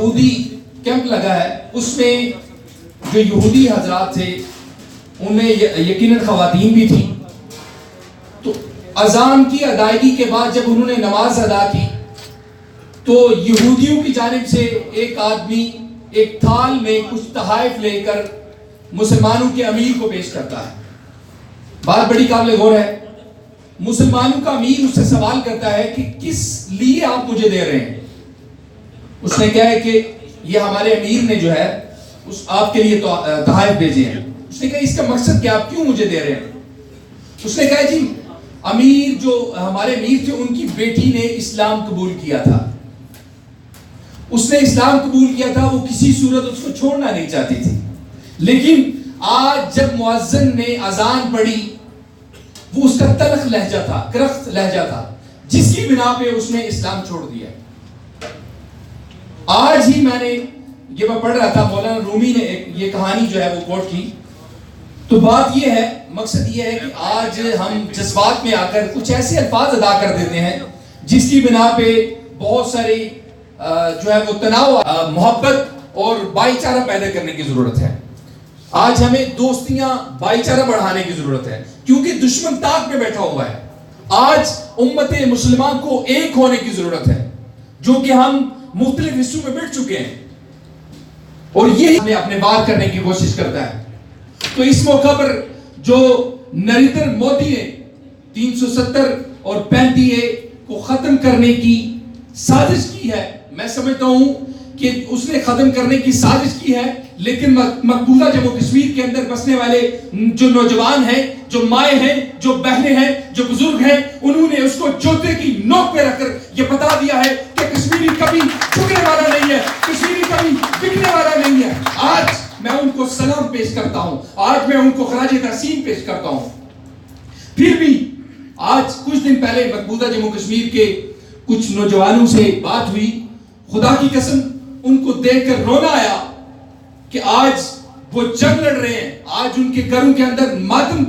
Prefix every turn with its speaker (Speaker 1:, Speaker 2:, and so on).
Speaker 1: عبودی camp لگا ہے، اس میں جو یہودی حضرات تھے ان میں یقیناً خواتین بھی تھیں. تو اذان کی ادائیگی کے بعد جب انہوں نے نماز ادا کی تو یہودیوں کی جانب سے ایک آدمی ایک تھال میں کچھ تحائف لے کر مسلمانوں کے امیر کو پیش کرتا ہے. بات بڑی قابل غور ہے. مسلمانوں کا امیر اس سے سوال کرتا ہے کہ کس لیے آپ مجھے دے رہے ہیں؟ اس نے کہا ہے کہ یہ ہمارے امیر نے جو ہے اس آپ کے لیے تحائف بھیجے ہیں. اس نے کہا اس کا مقصد کیا، آپ کیوں مجھے دے رہے ہیں؟ اس نے کہا جی امیر جو ہمارے امیر تھے ان کی بیٹی نے اسلام قبول کیا تھا، اس نے اسلام قبول کیا تھا، وہ کسی صورت اس کو چھوڑنا نہیں چاہتی تھی، لیکن آج جب مؤذن نے اذان پڑھی وہ اس کا تلخ لہجہ تھا، کرخت لہجہ تھا، جس کی بنا پہ اس نے اسلام چھوڑ دیا. آج ہی میں پڑھ رہا تھا، مولانا رومی نے یہ کہانی جو ہے وہ کوٹ کی. تو بات یہ ہے، مقصد یہ ہے کہ آج ہم جذبات میں آ کر کچھ ایسے الفاظ ادا کر دیتے ہیں جس کی بنا پہ بہت ساری جو ہے وہ تناؤ، محبت اور بھائی چارہ پیدا کرنے کی ضرورت ہے. آج ہمیں دوستیاں، بھائی چارہ بڑھانے کی ضرورت ہے، کیونکہ دشمن طاق میں بیٹھا ہوا ہے. آج امت مسلمان کو ایک ہونے کی ضرورت ہے، جو کہ ہم مختلف حصوں میں بٹ چکے ہیں، اور یہ ہمیں اپنے بات کرنے کی کوشش کرتا ہے. تو اس موقع پر جو نریندر مودی نے 370 اور 35A کو ختم کرنے کی سازش کی ہے، میں سمجھتا ہوں کہ اس نے ختم کرنے کی سازش کی ہے، لیکن مقبوضہ جموں کشمیر کے اندر بسنے والے جو نوجوان ہیں، جو مائیں ہیں، جو بہنیں ہیں، جو بزرگ ہیں، انہوں نے اس کو جوتے کی نوک پہ رکھ کر یہ بتا دیا ہے کہ کشمیری کبھی جھکنے والا نہیں ہے، کشمیری کبھی بکنے والا نہیں ہے. آج میں ان کو سلام پیش کرتا ہوں، آج میں ان کو خراج تحسین پیش کرتا ہوں. پھر بھی آج کچھ دن پہلے مقبوضہ جموں کشمیر کے کچھ نوجوانوں سے بات ہوئی، خدا کی قسم ان کو دیکھ کر رونا آیا کہ آج وہ جنگ لڑ رہے ہیں، آج ان کے گھروں کے اندر ماتم